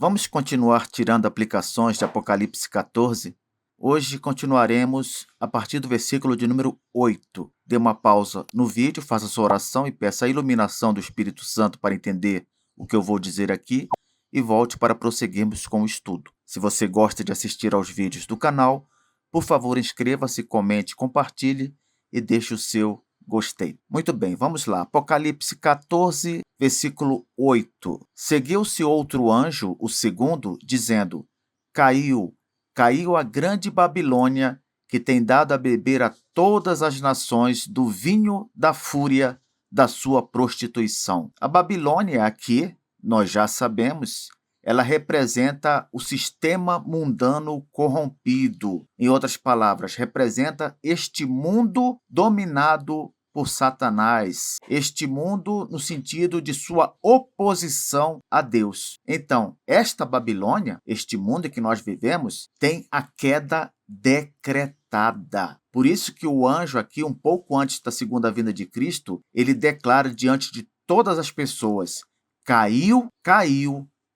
Vamos continuar tirando aplicações de Apocalipse 14? Hoje continuaremos a partir do versículo de número 8. Dê uma pausa no vídeo, faça sua oração e peça a iluminação do Espírito Santo para entender o que eu vou dizer aqui e volte para prosseguirmos com o estudo. Se você gosta de assistir aos vídeos do canal, por favor inscreva-se, comente, compartilhe e deixe o seu gostei. Muito bem, vamos lá. Apocalipse 14, versículo 8. Seguiu-se outro anjo, o segundo, dizendo: Caiu a grande Babilônia, que tem dado a beber a todas as nações do vinho da fúria da sua prostituição. A Babilônia aqui, nós já sabemos, ela representa o sistema mundano corrompido. Em outras palavras, representa este mundo dominado por Satanás, este mundo no sentido de sua oposição a Deus. Então, esta Babilônia, este mundo em que nós vivemos, tem a queda decretada. Por isso que o anjo aqui, um pouco antes da segunda vinda de Cristo, ele declara diante de todas as pessoas: caiu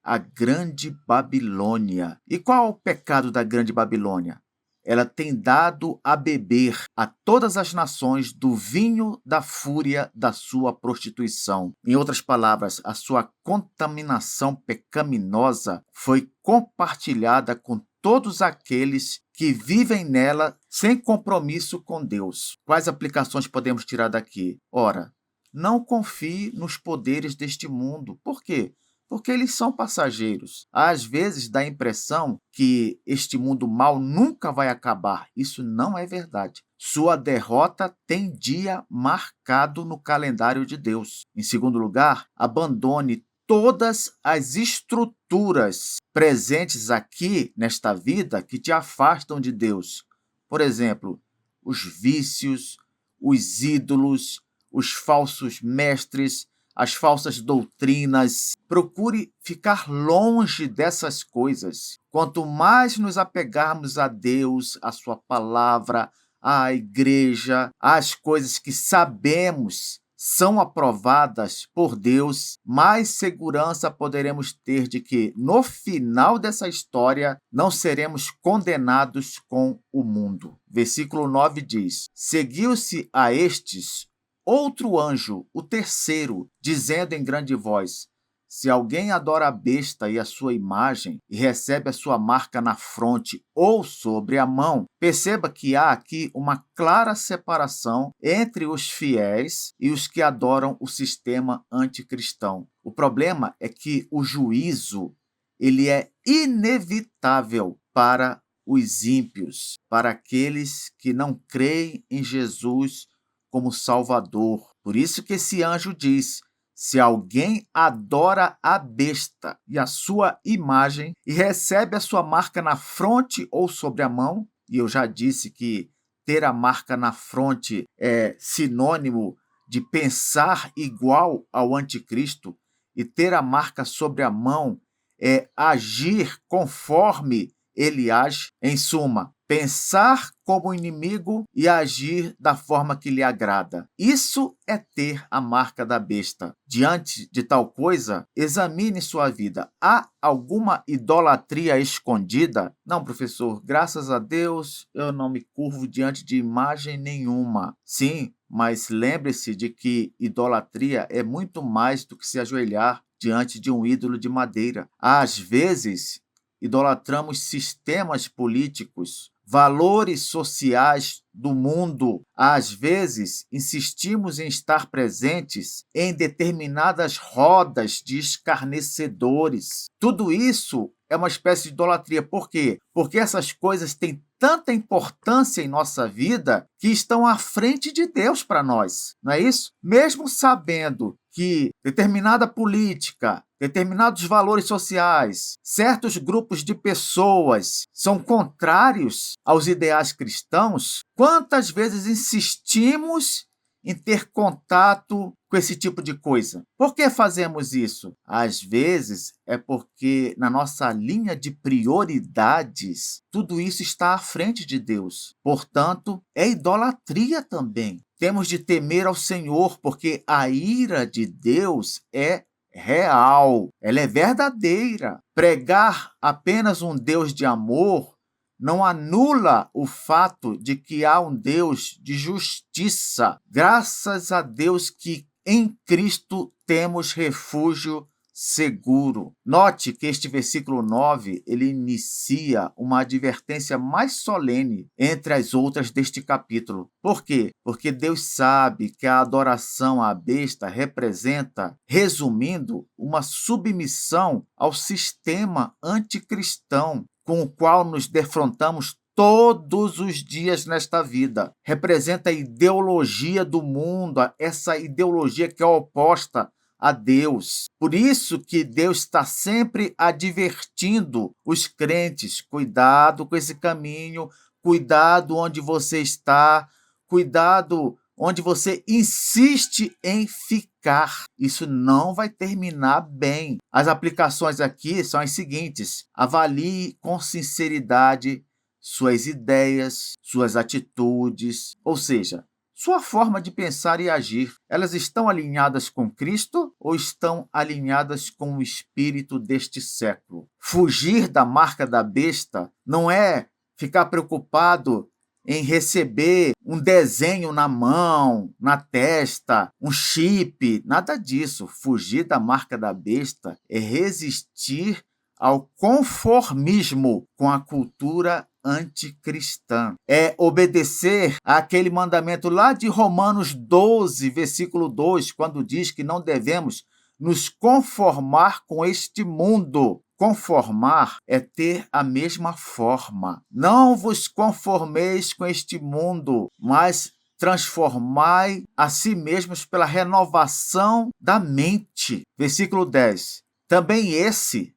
a grande Babilônia. E qual é o pecado da grande Babilônia? Ela tem dado a beber a todas as nações do vinho da fúria da sua prostituição. Em outras palavras, a sua contaminação pecaminosa foi compartilhada com todos aqueles que vivem nela sem compromisso com Deus. Quais aplicações podemos tirar daqui? Ora, não confie nos poderes deste mundo. Por quê? Porque eles são passageiros. Às vezes dá a impressão que este mundo mal nunca vai acabar. Isso não é verdade. Sua derrota tem dia marcado no calendário de Deus. Em segundo lugar, abandone todas as estruturas presentes aqui nesta vida que te afastam de Deus. Por exemplo, os vícios, os ídolos, os falsos mestres, as falsas doutrinas. Procure ficar longe dessas coisas. Quanto mais nos apegarmos a Deus, a sua palavra, à igreja, às coisas que sabemos são aprovadas por Deus, mais segurança poderemos ter de que, no final dessa história, não seremos condenados com o mundo. Versículo 9 diz: Seguiu-se a estes outro anjo, o terceiro, dizendo em grande voz: Se alguém adora a besta e a sua imagem, e recebe a sua marca na fronte ou sobre a mão, perceba que há aqui uma clara separação entre os fiéis e os que adoram o sistema anticristão. O problema é que o juízo, ele é inevitável para os ímpios, para aqueles que não creem em Jesus como Salvador. Por isso que esse anjo diz: se alguém adora a besta e a sua imagem e recebe a sua marca na fronte ou sobre a mão, e eu já disse que ter a marca na fronte é sinônimo de pensar igual ao anticristo, e ter a marca sobre a mão é agir conforme ele age. Em suma, pensar como inimigo e agir da forma que lhe agrada. Isso é ter a marca da besta. Diante de tal coisa, examine sua vida. Há alguma idolatria escondida? Não, professor, graças a Deus eu não me curvo diante de imagem nenhuma. Sim, mas lembre-se de que idolatria é muito mais do que se ajoelhar diante de um ídolo de madeira. Às vezes, idolatramos sistemas políticos, valores sociais do mundo. Às vezes, insistimos em estar presentes em determinadas rodas de escarnecedores. Tudo isso é uma espécie de idolatria. Por quê? Porque essas coisas têm tanta importância em nossa vida que estão à frente de Deus para nós, não é isso? Mesmo sabendo que determinada política, determinados valores sociais, certos grupos de pessoas são contrários aos ideais cristãos, quantas vezes insistimos em ter contato com esse tipo de coisa? Por que fazemos isso? Às vezes é porque na nossa linha de prioridades, tudo isso está à frente de Deus. Portanto, é idolatria também. Temos de temer ao Senhor, porque a ira de Deus é real, ela é verdadeira. Pregar apenas um Deus de amor não anula o fato de que há um Deus de justiça. Graças a Deus que em Cristo temos refúgio seguro. Note que este versículo 9, ele inicia uma advertência mais solene entre as outras deste capítulo. Por quê? Porque Deus sabe que a adoração à besta representa, resumindo, uma submissão ao sistema anticristão com o qual nos defrontamos todos os dias nesta vida. Representa a ideologia do mundo, essa ideologia que é oposta a Deus. Por isso que Deus está sempre advertindo os crentes: cuidado com esse caminho, cuidado onde você está, cuidado onde você insiste em ficar. Isso não vai terminar bem. As aplicações aqui são as seguintes: avalie com sinceridade suas ideias, suas atitudes, ou seja, sua forma de pensar e agir. Elas estão alinhadas com Cristo ou estão alinhadas com o espírito deste século? Fugir da marca da besta não é ficar preocupado em receber um desenho na mão, na testa, um chip, nada disso. Fugir da marca da besta é resistir ao conformismo com a cultura anticristã. É obedecer àquele mandamento lá de Romanos 12, versículo 2, quando diz que não devemos nos conformar com este mundo. Conformar é ter a mesma forma. Não vos conformeis com este mundo, mas transformai a si mesmos pela renovação da mente. Versículo 10. Também esse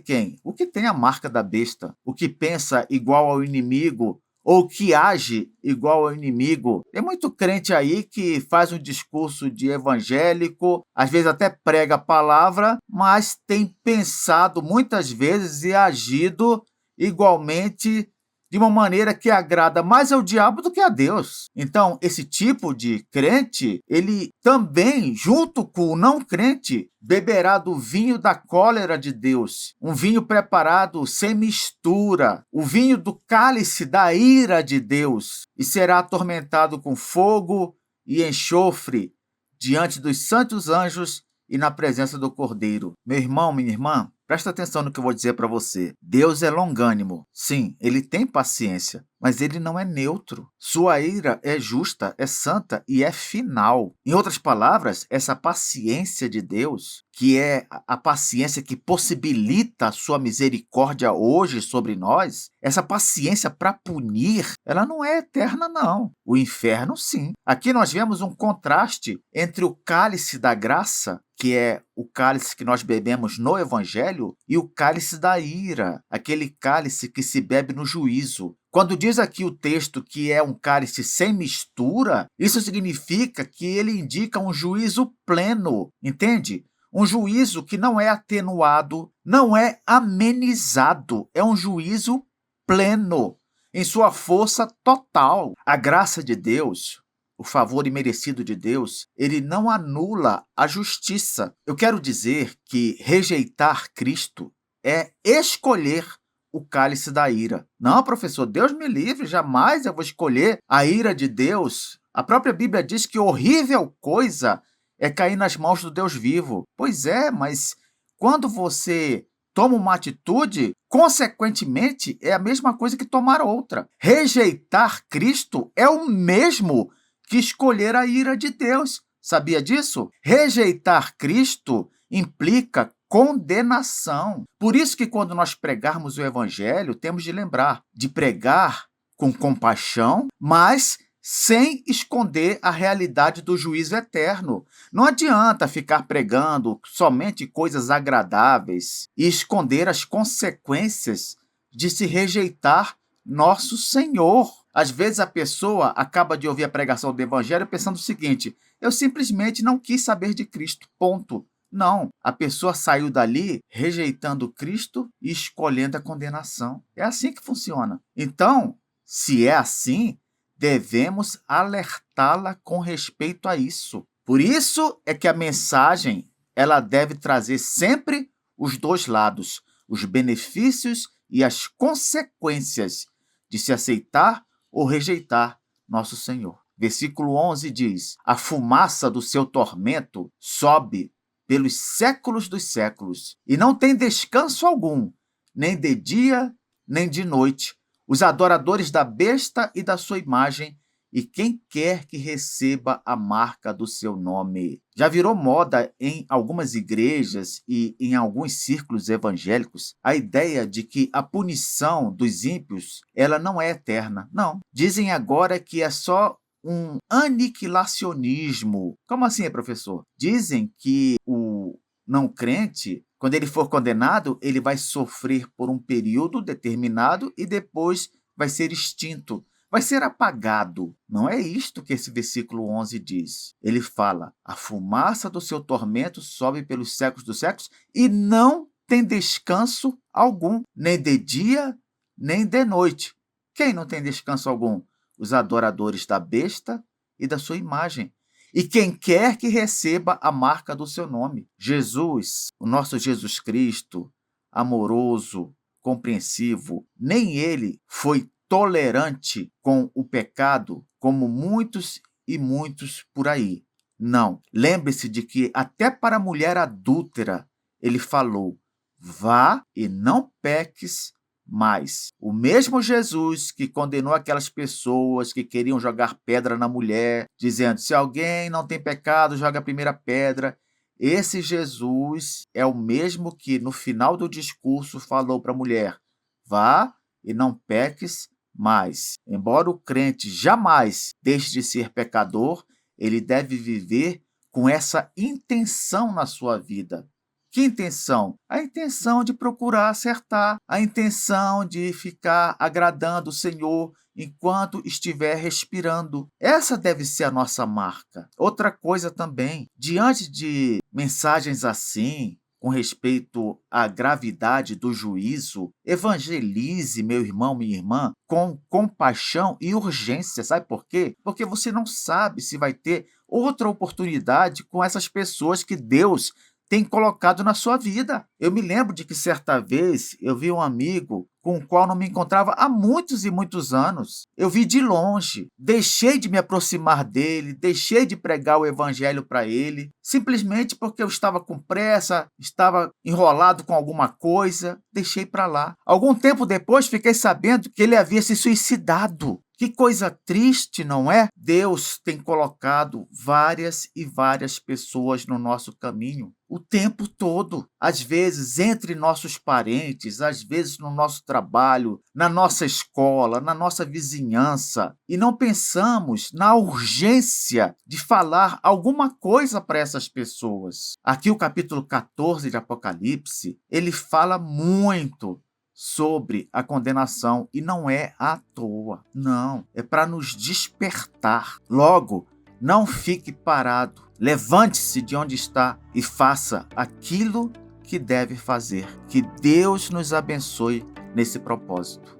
quem? O que tem a marca da besta, o que pensa igual ao inimigo, ou que age igual ao inimigo. Tem muito crente aí que faz um discurso de evangélico, às vezes até prega a palavra, mas tem pensado muitas vezes e agido igualmente de uma maneira que agrada mais ao diabo do que a Deus. Então, esse tipo de crente, ele também, junto com o não crente, beberá do vinho da cólera de Deus, um vinho preparado sem mistura, o vinho do cálice da ira de Deus, e será atormentado com fogo e enxofre diante dos santos anjos e na presença do Cordeiro. Meu irmão, minha irmã, presta atenção no que eu vou dizer para você. Deus é longânimo. Sim, ele tem paciência, mas ele não é neutro. Sua ira é justa, é santa e é final. Em outras palavras, essa paciência de Deus, que é a paciência que possibilita a sua misericórdia hoje sobre nós, essa paciência para punir, ela não é eterna, não. O inferno, sim. Aqui nós vemos um contraste entre o cálice da graça, que é o cálice que nós bebemos no Evangelho, e o cálice da ira, aquele cálice que se bebe no juízo. Quando diz aqui o texto que é um cálice sem mistura, isso significa que ele indica um juízo pleno, entende? Um juízo que não é atenuado, não é amenizado, é um juízo pleno, em sua força total. A graça de Deus, o favor imerecido de Deus, ele não anula a justiça. Eu quero dizer que rejeitar Cristo é escolher o cálice da ira. Não, professor, Deus me livre, jamais eu vou escolher a ira de Deus. A própria Bíblia diz que horrível coisa é cair nas mãos do Deus vivo. Pois é, mas quando você toma uma atitude, consequentemente, é a mesma coisa que tomar outra. Rejeitar Cristo é o mesmo que escolher a ira de Deus. Sabia disso? Rejeitar Cristo implica condenação. Por isso que quando nós pregarmos o Evangelho, temos de lembrar de pregar com compaixão, mas sem esconder a realidade do juízo eterno. Não adianta ficar pregando somente coisas agradáveis e esconder as consequências de se rejeitar nosso Senhor. Às vezes a pessoa acaba de ouvir a pregação do Evangelho pensando o seguinte: eu simplesmente não quis saber de Cristo, ponto. Não, a pessoa saiu dali rejeitando Cristo e escolhendo a condenação. É assim que funciona. Então, se é assim, devemos alertá-la com respeito a isso. Por isso é que a mensagem ela deve trazer sempre os dois lados, os benefícios e as consequências de se aceitar ou rejeitar nosso Senhor. Versículo 11 diz: a fumaça do seu tormento sobe pelos séculos dos séculos, e não tem descanso algum, nem de dia, nem de noite, os adoradores da besta e da sua imagem, e quem quer que receba a marca do seu nome. Já virou moda em algumas igrejas e em alguns círculos evangélicos a ideia de que a punição dos ímpios ela não é eterna. Não. Dizem agora que é só um aniquilacionismo. Como assim, professor? Dizem que o não crente, quando ele for condenado, ele vai sofrer por um período determinado e depois vai ser extinto, vai ser apagado. Não é isto que esse versículo 11 diz. Ele fala: a fumaça do seu tormento sobe pelos séculos dos séculos e não tem descanso algum, nem de dia, nem de noite. Quem não tem descanso algum? Os adoradores da besta e da sua imagem. E quem quer que receba a marca do seu nome. Jesus, o nosso Jesus Cristo, amoroso, compreensivo, nem ele foi tolerante com o pecado, como muitos e muitos por aí. Não. Lembre-se de que até para a mulher adúltera ele falou: vá e não peques mais. O mesmo Jesus que condenou aquelas pessoas que queriam jogar pedra na mulher, dizendo: se alguém não tem pecado, joga a primeira pedra. Esse Jesus é o mesmo que no final do discurso falou para a mulher: vá e não peques mais. Embora o crente jamais deixe de ser pecador, ele deve viver com essa intenção na sua vida. Que intenção? A intenção de procurar acertar, a intenção de ficar agradando o Senhor enquanto estiver respirando. Essa deve ser a nossa marca. Outra coisa também, diante de mensagens assim, com respeito à gravidade do juízo, evangelize, meu irmão, minha irmã, com compaixão e urgência. Sabe por quê? Porque você não sabe se vai ter outra oportunidade com essas pessoas que Deus tem colocado na sua vida. Eu me lembro de que certa vez eu vi um amigo com o qual não me encontrava há muitos e muitos anos. Eu vi de longe, deixei de me aproximar dele, deixei de pregar o evangelho para ele, simplesmente porque eu estava com pressa, estava enrolado com alguma coisa, deixei para lá. Algum tempo depois fiquei sabendo que ele havia se suicidado. Que coisa triste, não é? Deus tem colocado várias e várias pessoas no nosso caminho o tempo todo. Às vezes entre nossos parentes, às vezes no nosso trabalho, na nossa escola, na nossa vizinhança. E não pensamos na urgência de falar alguma coisa para essas pessoas. Aqui o capítulo 14 de Apocalipse, ele fala muito sobre a condenação, e não é à toa, não, é para nos despertar. Logo, não fique parado, levante-se de onde está e faça aquilo que deve fazer. Que Deus nos abençoe nesse propósito.